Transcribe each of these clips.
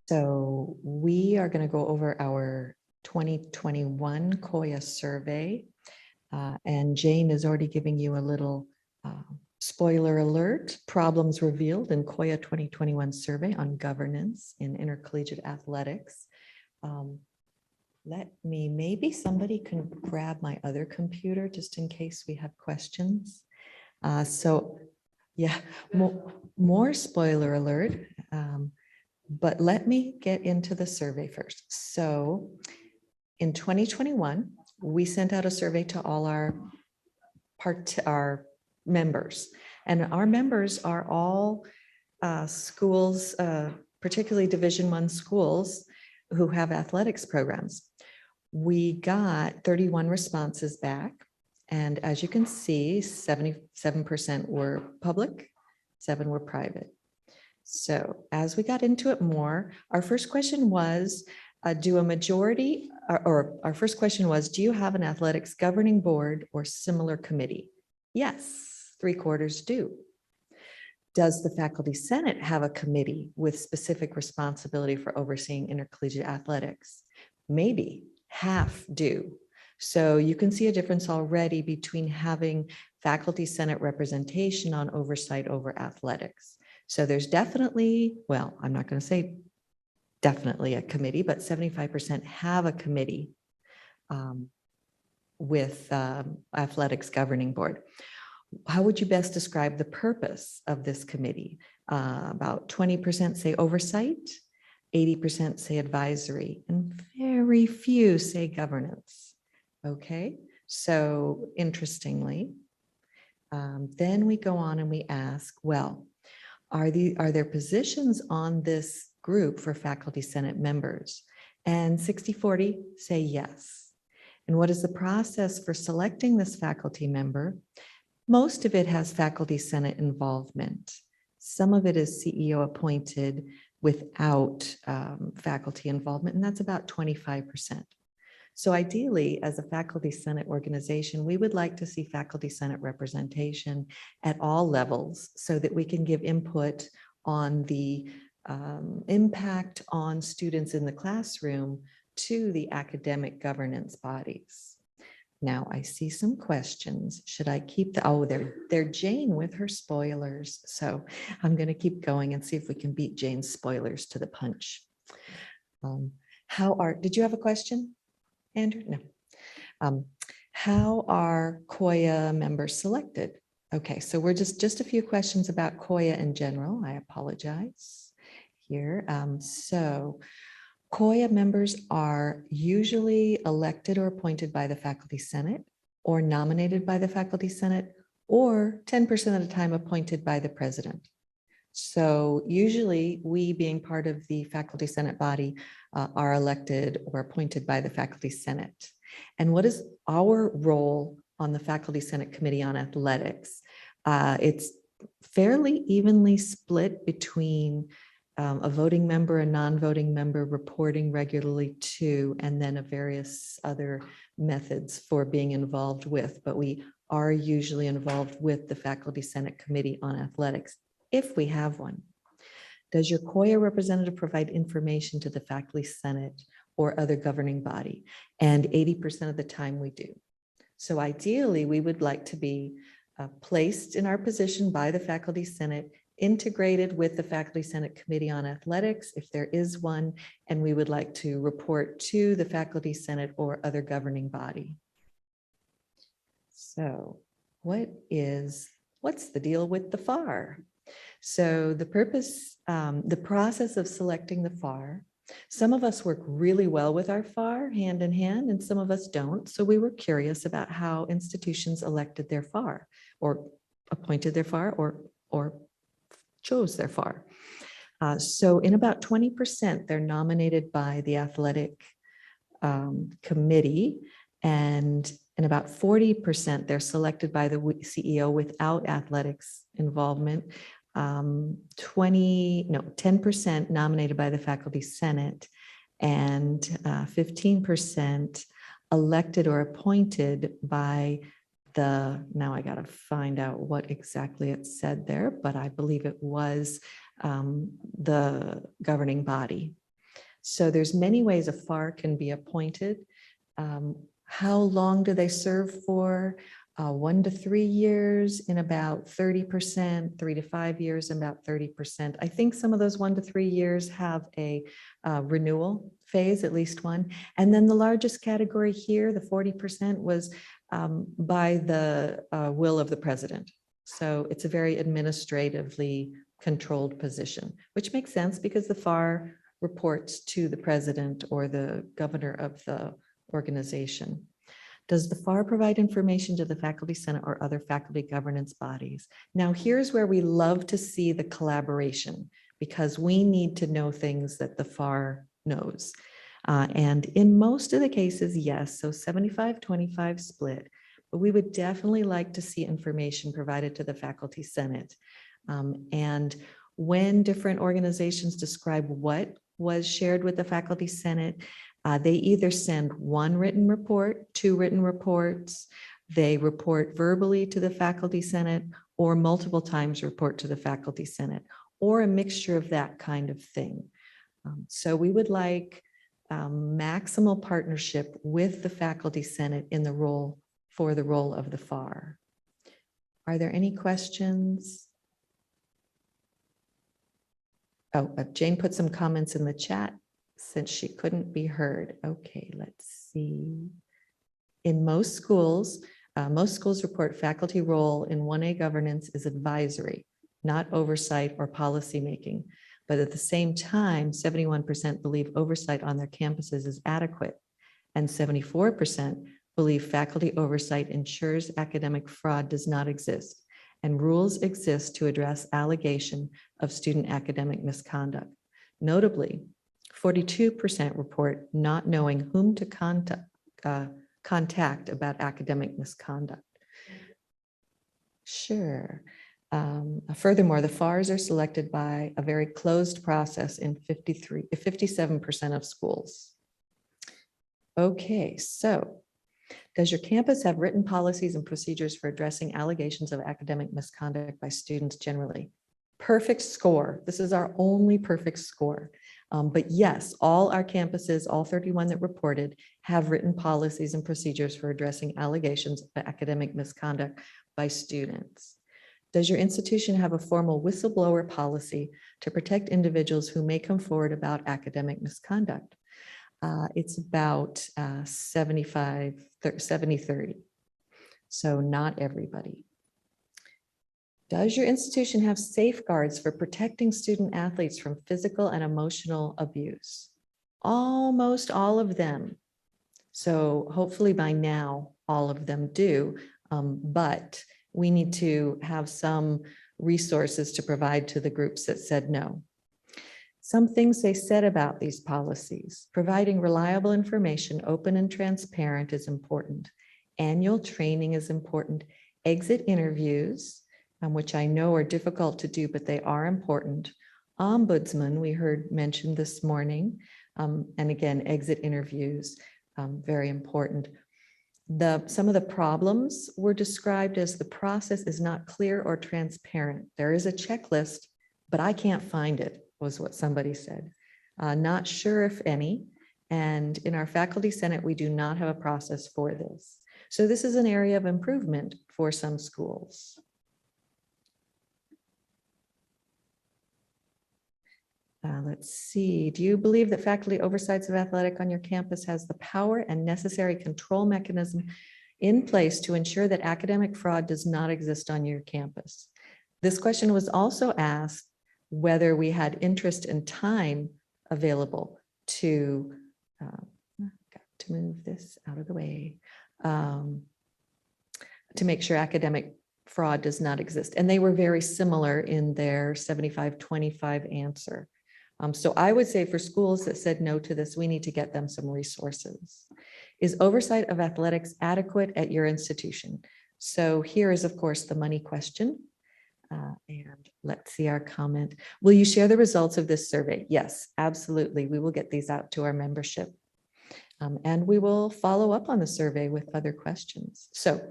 So we are going to go over our 2021 COIA survey. And Jane is already giving you a little spoiler alert, problems revealed in COIA 2021 survey on governance in intercollegiate athletics. Maybe somebody can grab my other computer just in case we have questions. So yeah, more spoiler alert. But let me get into the survey first. So in 2021, we sent out a survey to all our members, and our members are all schools, particularly Division I schools who have athletics programs. We got 31 responses back, and as you can see, 77% were public, 7 were private. So as we got into it more, our first question was, do our first question was, do you have an athletics governing board or similar committee? Yes, 3/4 do. Does the faculty senate have a committee with specific responsibility for overseeing intercollegiate athletics? Maybe, half do. So you can see a difference already between having faculty senate representation on oversight over athletics. So there's definitely, well, I'm not going to say definitely a committee, but 75% have a committee with athletics governing board. How would you best describe the purpose of this committee? About 20% say oversight, 80% say advisory, and very few say governance. Okay, so interestingly, then we go on and we ask, well, are there positions on this group for faculty senate members? And 60-40 say yes. And what is the process for selecting this faculty member? Most of it has faculty senate involvement. Some of it is CEO appointed without faculty involvement, and that's about 25%. So ideally, as a faculty senate organization, we would like to see faculty senate representation at all levels so that we can give input on the impact on students in the classroom to the academic governance bodies. Now I see some questions. Should I keep they're Jane with her spoilers. So I'm going to keep going and see if we can beat Jane's spoilers to the punch. Did you have a question, Andrew? No. How are COIA members selected? Okay, so we're just a few questions about COIA in general. I apologize here. So COIA members are usually elected or appointed by the faculty senate or nominated by the faculty senate, or 10% of the time appointed by the president. So usually we, being part of the faculty senate body, are elected or appointed by the faculty senate. And what is our role on the faculty senate committee on athletics? It's fairly evenly split between a voting member, a non-voting member reporting regularly to, and then various other methods for being involved with. But we are usually involved with the faculty senate committee on athletics, if we have one. Does your COIA representative provide information to the faculty senate or other governing body? And 80% of the time we do. So ideally, we would like to be placed in our position by the faculty senate, integrated with the faculty senate committee on athletics, if there is one, and we would like to report to the faculty senate or other governing body. So what's the deal with the FAR? So the process of selecting the FAR, some of us work really well with our FAR hand in hand, and some of us don't. So we were curious about how institutions elected their FAR, or appointed their FAR, or chose their FAR. So in about 20%, they're nominated by the athletic committee, and in about 40%, they're selected by the CEO without athletics involvement. 10% nominated by the faculty senate, and 15% elected or appointed by now I got to find out what exactly it said there, but I believe it was the governing body. So there's many ways a FAR can be appointed. How long do they serve for? 1 to 3 years in about 30%, 3 to 5 years in about 30%. I think some of those 1 to 3 years have a renewal phase, at least one. And then the largest category here, the 40%, was by the will of the president. So it's a very administratively controlled position, which makes sense because the FAR reports to the president or the governor of the organization. Does the FAR provide information to the Faculty Senate or other faculty governance bodies? Now, here's where we love to see the collaboration, because we need to know things that the FAR knows. And in most of the cases, yes, so 75-25 split, but we would definitely like to see information provided to the Faculty Senate. And when different organizations describe what was shared with the Faculty Senate, they either send 1 written report, 2 written reports, they report verbally to the Faculty Senate, or multiple times report to the Faculty Senate, or a mixture of that kind of thing. So we would like maximal partnership with the Faculty Senate in the role of the FAR. Are there any questions? Oh, Jane put some comments in the chat since she couldn't be heard. Okay, let's see. In most schools report faculty role in 1A governance is advisory, not oversight or policy making. But at the same time, 71% believe oversight on their campuses is adequate, and 74% believe faculty oversight ensures academic fraud does not exist, and rules exist to address allegation of student academic misconduct. Notably, 42% report not knowing whom to contact about academic misconduct. Sure. Furthermore, the FARs are selected by a very closed process in 57% of schools. Okay, so does your campus have written policies and procedures for addressing allegations of academic misconduct by students generally? Perfect score. This is our only perfect score. But yes, all our campuses, all 31 that reported, have written policies and procedures for addressing allegations of academic misconduct by students. Does your institution have a formal whistleblower policy to protect individuals who may come forward about academic misconduct? It's about 70-30. So not everybody. Does your institution have safeguards for protecting student athletes from physical and emotional abuse? Almost all of them. So hopefully by now, all of them do, but we need to have some resources to provide to the groups that said no. Some things they said about these policies: providing reliable information, open and transparent, is important. Annual training is important. Exit interviews, which I know are difficult to do, but they are important. Ombudsman, we heard mentioned this morning, and again, exit interviews, very important. Some of the problems were described as the process is not clear or transparent. There is a checklist, but I can't find it, was what somebody said. Not sure if any. And in our Faculty Senate, we do not have a process for this. So this is an area of improvement for some schools. Let's see. Do you believe that faculty oversights of athletic on your campus has the power and necessary control mechanism in place to ensure that academic fraud does not exist on your campus? This question was also asked whether we had interest and time available to, got to move this out of the way, to make sure academic fraud does not exist. And they were very similar in their 75-25 answer. So I would say for schools that said no to this, we need to get them some resources. Is oversight of athletics adequate at your institution? So here is, of course, the money question. And let's see our comment. Will you share the results of this survey? Yes, absolutely. We will get these out to our membership. And we will follow up on the survey with other questions. So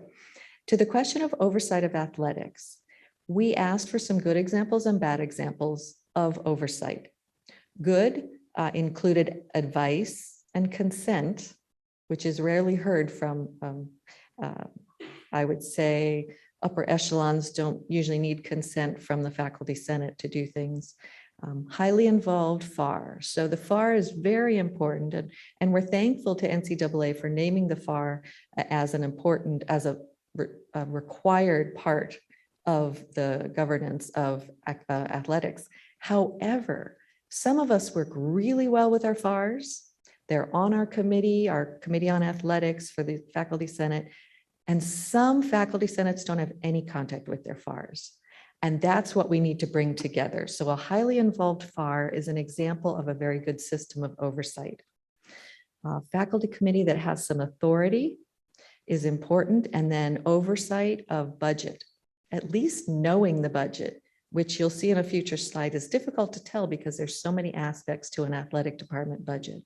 to the question of oversight of athletics, we asked for some good examples and bad examples of oversight. Good, included advice and consent, which is rarely heard from, I would say, upper echelons don't usually need consent from the faculty senate to do things. Highly involved FAR. So the FAR is very important, and we're thankful to NCAA for naming the FAR as an important, as a required part of the governance of athletics. However, some of us work really well with our FARs. They're on our committee on athletics for the faculty senate, and some faculty senates don't have any contact with their FARs. And that's what we need to bring together. So a highly involved FAR is an example of a very good system of oversight. Faculty committee that has some authority is important, and then oversight of budget, at least knowing the budget, which you'll see in a future slide is difficult to tell because there's so many aspects to an athletic department budget.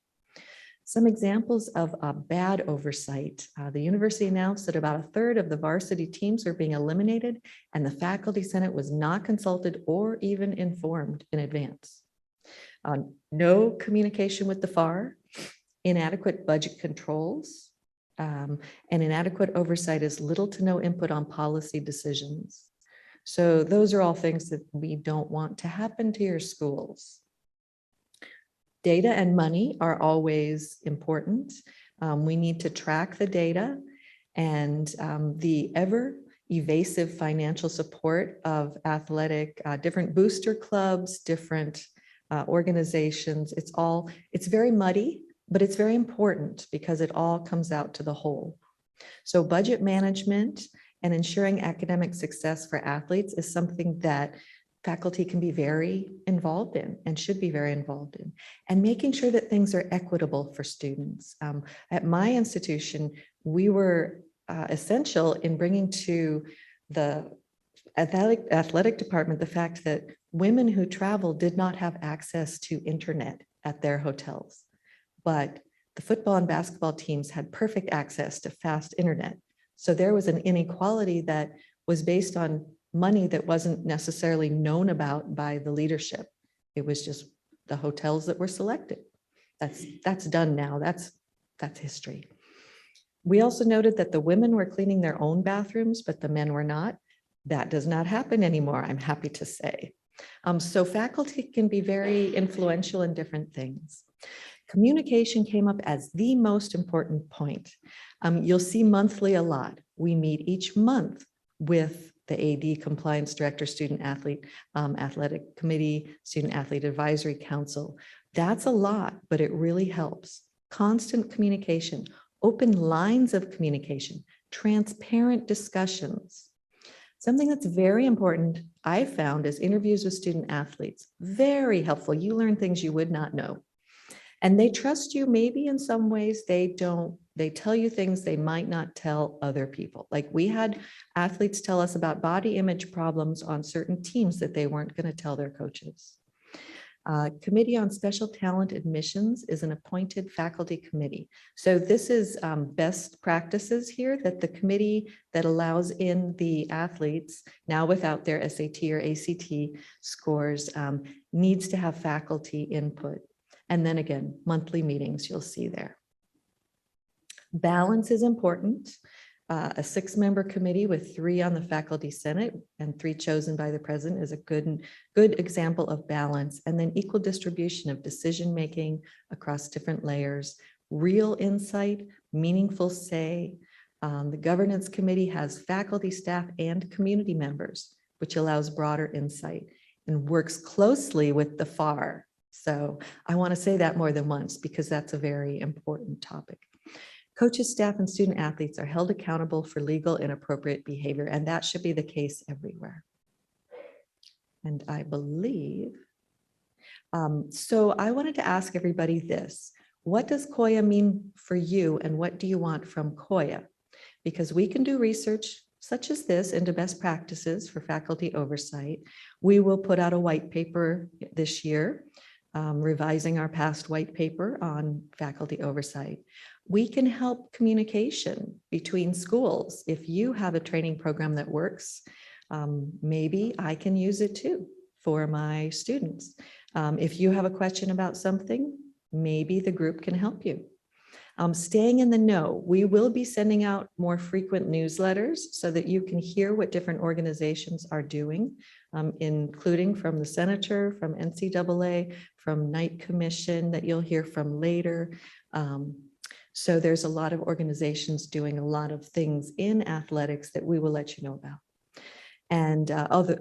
Some examples of bad oversight. The university announced that about a third of the varsity teams are being eliminated, and the faculty senate was not consulted or even informed in advance. No communication with the FAR, inadequate budget controls, and inadequate oversight is little to no input on policy decisions. So those are all things that we don't want to happen to your schools. Data and money are always important. We need to track the data, and the ever evasive financial support of athletic, different booster clubs, different organizations. It's very muddy, but it's very important because it all comes out to the whole. So budget management and ensuring academic success for athletes is something that faculty can be very involved in and should be very involved in, and making sure that things are equitable for students. At my institution, we were essential in bringing to the athletic department the fact that women who travel did not have access to internet at their hotels, but the football and basketball teams had perfect access to fast internet. So there was an inequality that was based on money that wasn't necessarily known about by the leadership. It was just the hotels that were selected. That's done now. That's history. We also noted that the women were cleaning their own bathrooms, but the men were not. That does not happen anymore, I'm happy to say. So faculty can be very influential in different things. Communication came up as the most important point. You'll see monthly a lot. We meet each month with the AD, Compliance Director, Student Athlete, Athletic Committee, Student Athlete Advisory Council. That's a lot, but it really helps. Constant communication, open lines of communication, transparent discussions. Something that's very important, I found, is interviews with student athletes. Very helpful. You learn things you would not know. And they trust you. Maybe in some ways they don't. They tell you things they might not tell other people. Like we had athletes tell us about body image problems on certain teams that they weren't going to tell their coaches. Committee on Special Talent Admissions is an appointed faculty committee. So this is best practices here, that the committee that allows in the athletes, now without their SAT or ACT scores, needs to have faculty input. And then again, monthly meetings you'll see there. Balance is important. A 6-member committee with 3 on the faculty senate and 3 chosen by the president is a good example of balance. And then equal distribution of decision-making across different layers, real insight, meaningful say. The governance committee has faculty, staff, and community members, which allows broader insight and works closely with the FAR. So I want to say that more than once because that's a very important topic. Coaches, staff, and student athletes are held accountable for legal and appropriate behavior, and that should be the case everywhere. And I believe, so I wanted to ask everybody this: what does COIA mean for you, and what do you want from COIA? Because we can do research such as this into best practices for faculty oversight. We will put out a white paper this year, revising our past white paper on faculty oversight. We can help communication between schools. If you have a training program that works, maybe I can use it too for my students. If you have a question about something, maybe the group can help you. Staying in the know, we will be sending out more frequent newsletters so that you can hear what different organizations are doing, including from the Senator, from NCAA, from Knight Commission that you'll hear from later. So there's a lot of organizations doing a lot of things in athletics that we will let you know about, and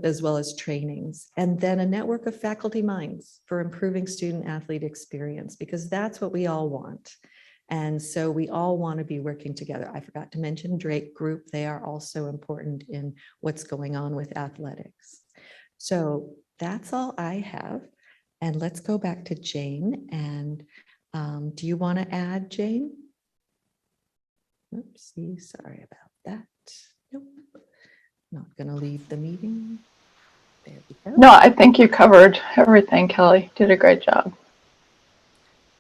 as well as trainings, and then a network of faculty minds for improving student athlete experience, because that's what we all want. And so we all want to be working together. I forgot to mention Drake Group. They are also important in what's going on with athletics. So that's all I have. And let's go back to Jane. And do you want to add, Jane? Oopsie, sorry about that. Nope. Not going to leave the meeting. There we go. No, I think you covered everything, Kelly. Did a great job.